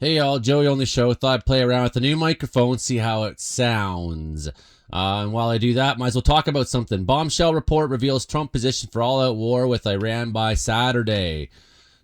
Hey y'all, Joey on the show. Thought I'd play around with the new microphone, see how it sounds. And while I do that, might as well talk about something. Bombshell report reveals Trump position for all-out war with Iran by Saturday.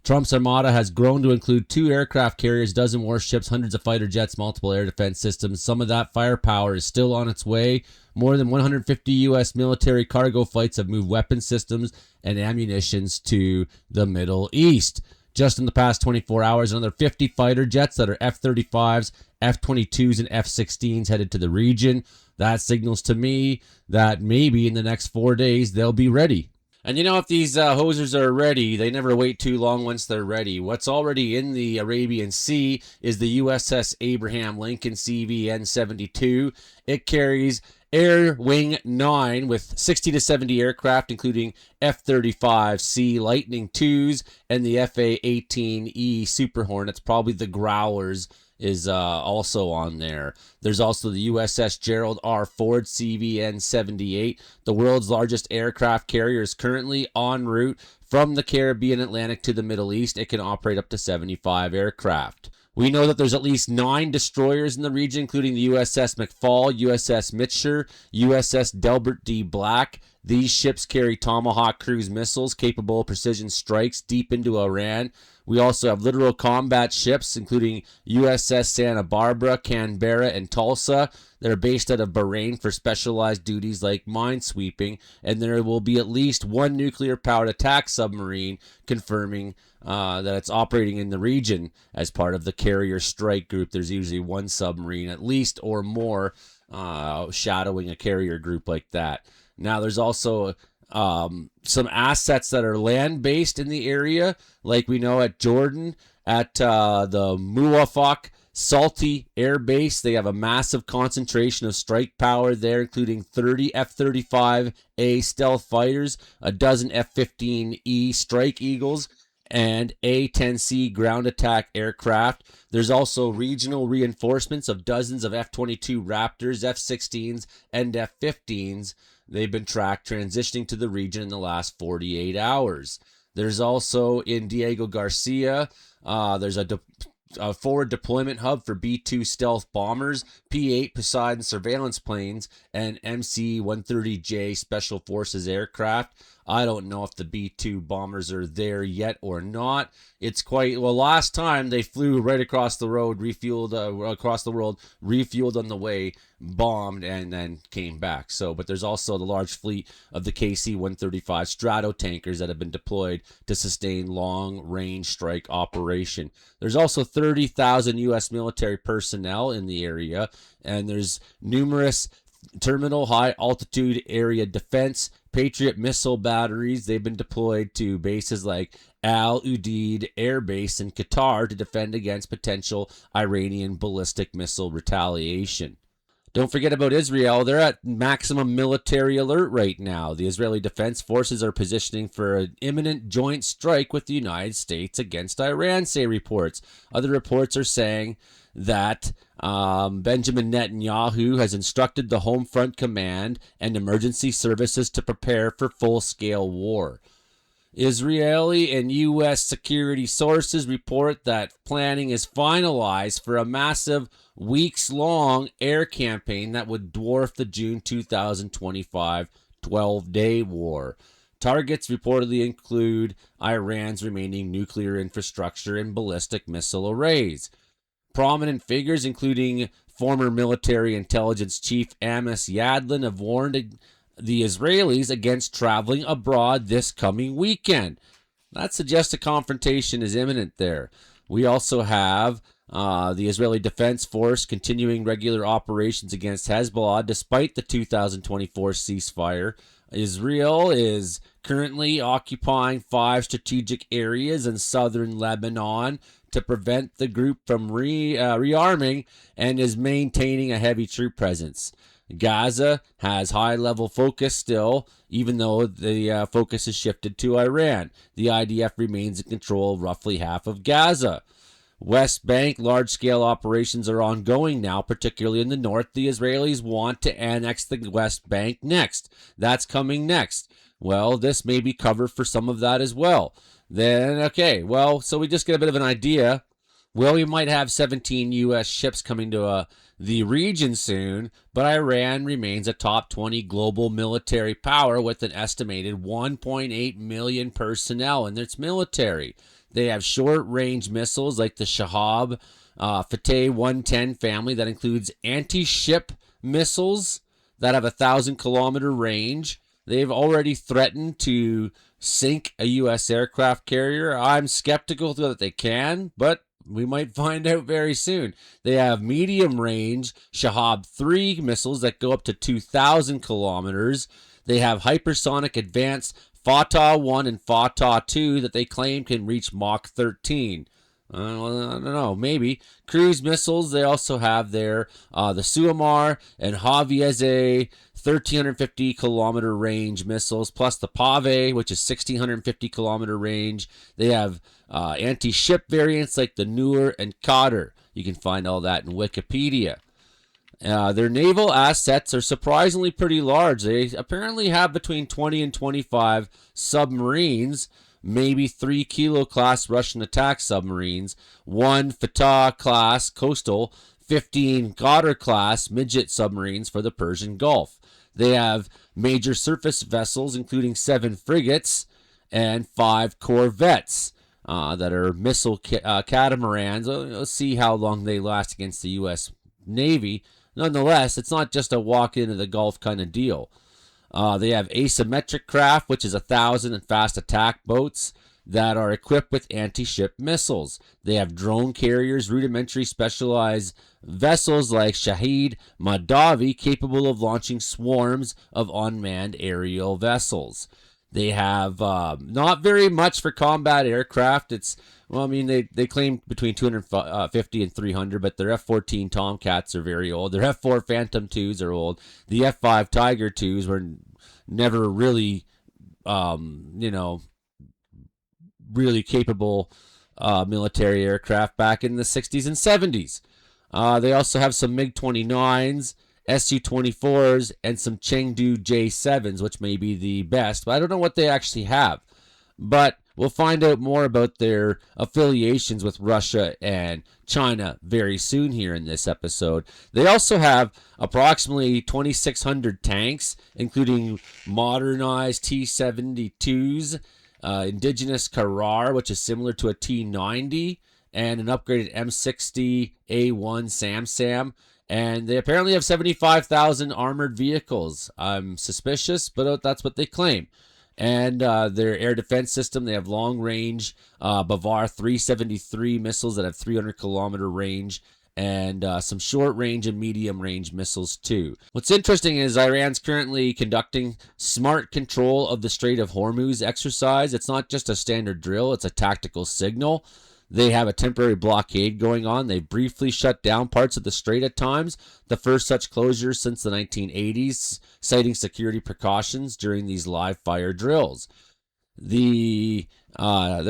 Trump's armada has grown to include 2 aircraft carriers, dozen warships, hundreds of fighter jets, multiple air defense systems. Some of that firepower is still on its way. More than 150 U.S. military cargo flights have moved weapon systems and ammunitions to the Middle East. Just in the past 24 hours, another 50 fighter jets that are F-35s, F-22s, and F-16s headed to the region. That signals to me that maybe in the next 4 days they'll be ready. And you know, if these hosers are ready, they never wait too long once they're ready. What's already in the Arabian Sea is the USS Abraham Lincoln CVN-72. It carries Air Wing 9 with 60 to 70 aircraft, including F-35C Lightning IIs and the FA-18E Super Hornets. Probably the Growlers is also on there. There's also the USS Gerald R. Ford CVN-78. The world's largest aircraft carrier is currently en route from the Caribbean Atlantic to the Middle East. It can operate up to 75 aircraft. We know that there's at least 9 destroyers in the region, including the USS McFall, USS Mitscher, USS Delbert D. Black. These ships carry Tomahawk cruise missiles capable of precision strikes deep into Iran. We also have littoral combat ships, including USS Santa Barbara, Canberra, and Tulsa. They're based out of Bahrain for specialized duties like minesweeping. And there will be at least 1 nuclear-powered attack submarine, confirming that it's operating in the region as part of the carrier strike group. There's usually 1 submarine, at least, or more, shadowing a carrier group like that. Now, there's also some assets that are land-based in the area, like we know at Jordan, at the Muwafaq Salty Air Base. They have a massive concentration of strike power there, including 30 F-35A stealth fighters, a dozen F-15E Strike Eagles, and A-10C ground attack aircraft. There's also regional reinforcements of dozens of F-22 Raptors, F-16s, and F-15s. They've been tracked transitioning to the region in the last 48 hours. There's also in Diego Garcia, there's a forward deployment hub for B-2 stealth bombers, P-8 Poseidon surveillance planes, and MC-130J Special Forces aircraft. I don't know if the B-2 bombers are there yet or not. It's quite, well, last time they flew right across the road, refueled across the world, refueled on the way, bombed, and then came back. So, but there's also the large fleet of the KC-135 Strato tankers that have been deployed to sustain long-range strike operation. There's also 30,000 U.S. military personnel in the area, and there's numerous terminal high altitude area defense Patriot missile batteries. They've been deployed to bases like Al Udeid Air Base in Qatar to defend against potential Iranian ballistic missile retaliation. Don't forget about Israel. They're at maximum military alert right now. The Israeli Defense Forces are positioning for an imminent joint strike with the United States against Iran, say reports. Other reports are saying that Benjamin Netanyahu has instructed the Home Front Command and emergency services to prepare for full-scale war. Israeli and U.S. security sources report that planning is finalized for a massive weeks-long air campaign that would dwarf the June 2025 12-day war. Targets reportedly include Iran's remaining nuclear infrastructure and ballistic missile arrays. Prominent figures, including former military intelligence chief Amos Yadlin, have warned the Israelis against traveling abroad this coming weekend. That suggests a confrontation is imminent there. We also have the Israeli Defense Force continuing regular operations against Hezbollah despite the 2024 ceasefire. Israel is currently occupying 5 strategic areas in southern Lebanon to prevent the group from rearming and is maintaining a heavy troop presence. Gaza has high-level focus still, even though the focus has shifted to Iran. The IDF remains in control of roughly half of Gaza. West Bank large-scale operations are ongoing now, particularly in the north. The Israelis want to annex the West Bank next. That's coming next. Well, this may be cover for some of that as well. Then, okay, well, so we just get a bit of an idea Well, we might have 17 U.S. ships coming to the region soon, but Iran remains a top 20 global military power with an estimated 1.8 million personnel in its military. They have short-range missiles like the Shahab Fateh 110 family that includes anti-ship missiles that have a 1,000-kilometer range. They've already threatened to sink a U.S. aircraft carrier. I'm skeptical that they can, but we might find out very soon. They have medium range Shahab 3 missiles that go up to 2,000 kilometers. They have hypersonic advanced Fatah 1 and Fatah 2 that they claim can reach Mach 13. I don't know, maybe. Cruise missiles, they also have their the Suamar and Havieze 1,350 kilometer range missiles, plus the Pave, which is 1,650 kilometer range. They have anti-ship variants like the Nur and Qadr. You can find all that in Wikipedia. Their naval assets are surprisingly pretty large. They apparently have between 20 and 25 submarines, maybe 3 Kilo class Russian attack submarines, 1 Fatah class coastal, 15 Qadr class midget submarines for the Persian Gulf. They have major surface vessels, including 7 frigates and 5 corvettes that are missile catamarans. Let's see how long they last against the U.S. Navy. Nonetheless, it's not just a walk into the Gulf kind of deal. They have asymmetric craft, which is 1,000 and fast attack boats that are equipped with anti-ship missiles. They have drone carriers, rudimentary specialized vessels like Shahid Mahdavi, capable of launching swarms of unmanned aerial vessels. They have not very much for combat aircraft. They claim between 250 and 300, but their F-14 Tomcats are very old. Their F-4 Phantom 2s are old. The F-5 Tiger 2s were never really, really capable military aircraft back in the 60s and 70s. They also have some MiG-29s, Su-24s, and some Chengdu J-7s, which may be the best, but I don't know what they actually have. But we'll find out more about their affiliations with Russia and China very soon here in this episode. They also have approximately 2,600 tanks, including modernized T-72s, indigenous Karar, which is similar to a T-90, and an upgraded M60A1 Sam. And they apparently have 75,000 armored vehicles. I'm suspicious, but that's what they claim. And their air defense system, they have long-range Bavar 373 missiles that have 300-kilometer range, and some short-range and medium-range missiles, too. What's interesting is Iran's currently conducting smart control of the Strait of Hormuz exercise. It's not just a standard drill, it's a tactical signal. They have a temporary blockade going on. They briefly shut down parts of the strait at times, the first such closure since the 1980s, citing security precautions during these live fire drills. They're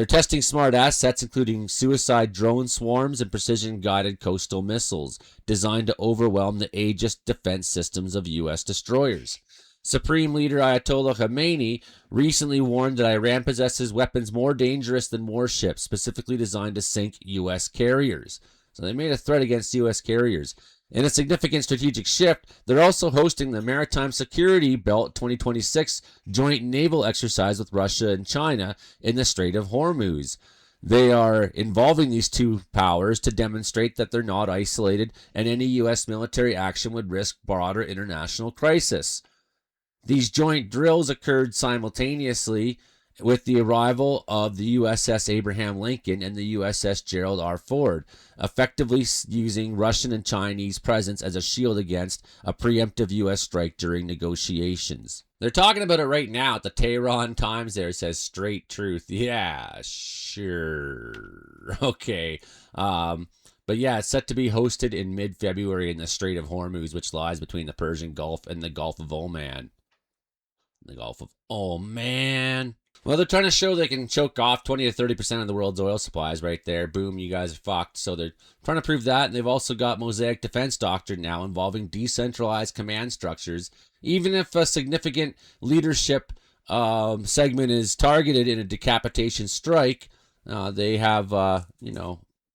testing smart assets, including suicide drone swarms and precision-guided coastal missiles, designed to overwhelm the Aegis defense systems of U.S. destroyers. Supreme Leader Ayatollah Khamenei recently warned that Iran possesses weapons more dangerous than warships, specifically designed to sink U.S. carriers. So they made a threat against U.S. carriers. In a significant strategic shift, they're also hosting the Maritime Security Belt 2026 joint naval exercise with Russia and China in the Strait of Hormuz. They are involving these two powers to demonstrate that they're not isolated and any U.S. military action would risk broader international crisis. These joint drills occurred simultaneously with the arrival of the USS Abraham Lincoln and the USS Gerald R. Ford, effectively using Russian and Chinese presence as a shield against a preemptive U.S. strike during negotiations. They're talking about it right now at the Tehran Times there. It says straight truth. Yeah, sure. Okay. But yeah, it's set to be hosted in mid-February in the Strait of Hormuz, which lies between the Persian Gulf and the Gulf of Oman. Well, they're trying to show they can choke off 20 to 30% of the world's oil supplies right there. Boom, you guys are fucked. So they're trying to prove that. And they've also got Mosaic Defense Doctrine now involving decentralized command structures. Even if a significant leadership segment is targeted in a decapitation strike, they have,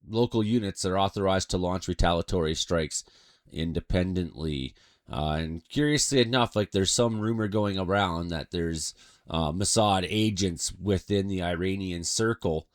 local units are authorized to launch retaliatory strikes independently. And curiously enough, like there's some rumor going around that there's Mossad agents within the Iranian circle,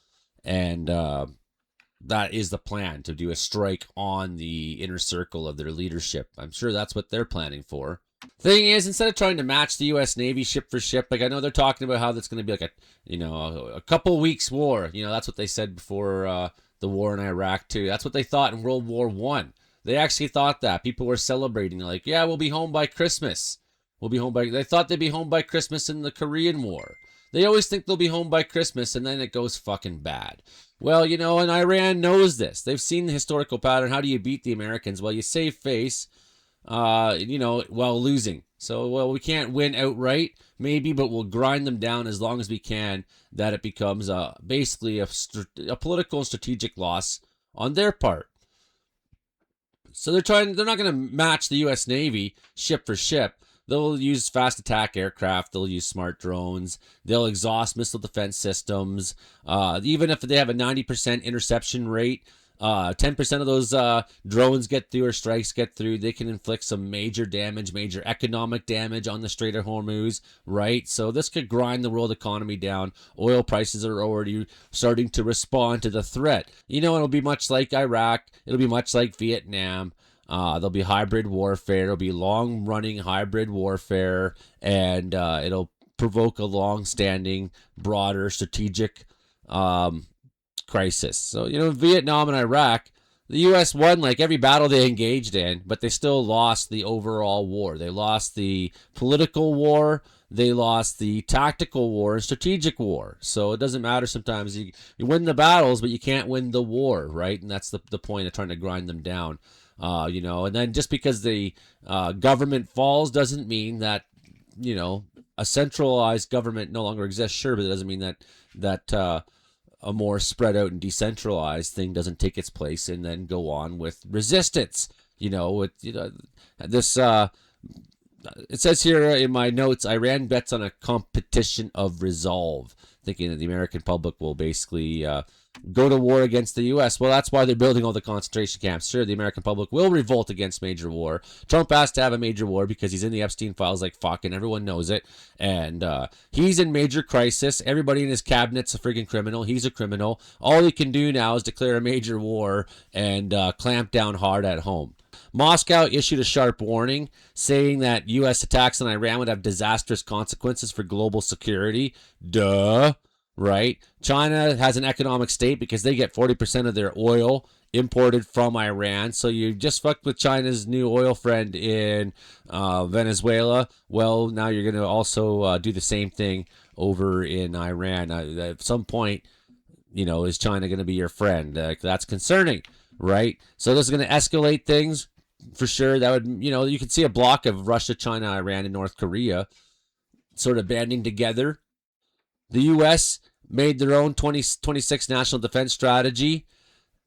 and that is the plan, to do a strike on the inner circle of their leadership. I'm sure that's what they're planning for. Thing is, instead of trying to match the U.S. Navy ship for ship, like I know they're talking about how that's going to be like a couple weeks war. That's what they said before the war in Iraq too. That's what they thought in World War One. They actually thought that. People were celebrating. They're like, yeah, we'll be home by Christmas. We'll be home by. They thought they'd be home by Christmas in the Korean War. They always think they'll be home by Christmas, and then it goes fucking bad. Well, and Iran knows this. They've seen the historical pattern. How do you beat the Americans? Well, you save face, while losing. So, well, we can't win outright, maybe, but we'll grind them down as long as we can, that it becomes basically a political and strategic loss on their part. So they're not going to match the U.S. Navy ship for ship. They'll use fast attack aircraft. They'll use smart drones. They'll exhaust missile defense systems. Even if they have a 90% interception rate, 10% of those drones get through or strikes get through, they can inflict some major damage, major economic damage on the Strait of Hormuz, right? So this could grind the world economy down. Oil prices are already starting to respond to the threat. It'll be much like Iraq. It'll be much like Vietnam. There'll be hybrid warfare. It'll be long-running hybrid warfare, and it'll provoke a long-standing, broader strategic crisis. So, Vietnam and Iraq, the U.S. won like every battle they engaged in, but they still lost the overall war. They lost the political war. They lost the tactical war and strategic war. So it doesn't matter sometimes. You win the battles, but you can't win the war, right? And that's the point of trying to grind them down. And then just because the government falls doesn't mean that, a centralized government no longer exists. Sure, but it doesn't mean that a more spread out and decentralized thing doesn't take its place and then go on with resistance. This it says here in my notes, Iran bets on a competition of resolve, thinking that the American public will basically go to war against the U.S. Well, that's why they're building all the concentration camps. Sure, the American public will revolt against major war. Trump has to have a major war because he's in the Epstein files like fuck, and everyone knows it. And he's in major crisis. Everybody in his cabinet's a friggin' criminal. He's a criminal. All he can do now is declare a major war and clamp down hard at home. Moscow issued a sharp warning, saying that U.S. attacks on Iran would have disastrous consequences for global security. Duh. Right? China has an economic state because they get 40% of their oil imported from Iran. So you just fucked with China's new oil friend in Venezuela. Well, now you're going to also do the same thing over in Iran. At some point, is China going to be your friend? That's concerning, right? So this is going to escalate things for sure. That would, you could see a block of Russia, China, Iran, and North Korea sort of banding together. The U.S. made their own 2026 national defense strategy.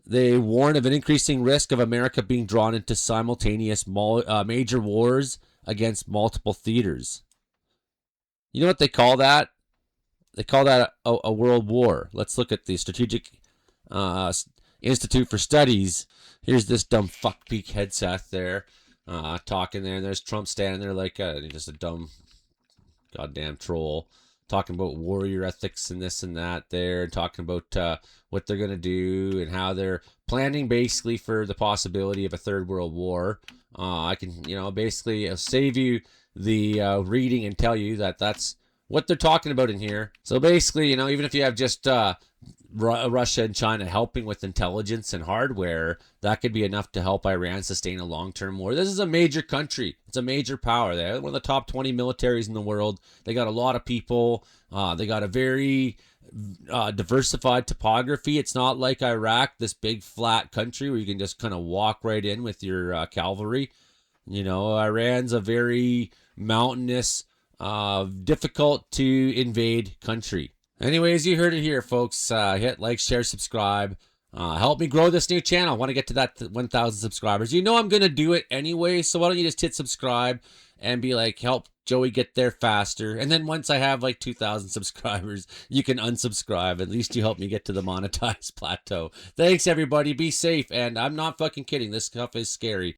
They warn of an increasing risk of America being drawn into simultaneous major wars against multiple theaters. You know what they call that? They call that a world war. Let's look at the Strategic Institute for Studies. Here's this dumb fuckbeak headset there talking there. And there's Trump standing there like just a dumb goddamn troll, talking about warrior ethics and this and that there, and talking about what they're going to do and how they're planning basically for the possibility of a third world war. I can, basically save you the reading and tell you that that's what they're talking about in here. So basically, even if you have just Russia and China helping with intelligence and hardware, that could be enough to help Iran sustain a long-term war. This is a major country. It's a major power. They're one of the top 20 militaries in the world. They got a lot of people. They got a very diversified topography. It's not like Iraq, this big flat country where you can just kind of walk right in with your cavalry. Iran's a very mountainous, difficult to invade country. Anyways, you heard it here, folks. Hit like, share, subscribe. Help me grow this new channel. I want to get to that 1,000 subscribers. I'm going to do it anyway, so why don't you just hit subscribe and be like, help Joey get there faster. And then once I have like 2,000 subscribers, you can unsubscribe. At least you help me get to the monetized plateau. Thanks, everybody. Be safe. And I'm not fucking kidding. This stuff is scary.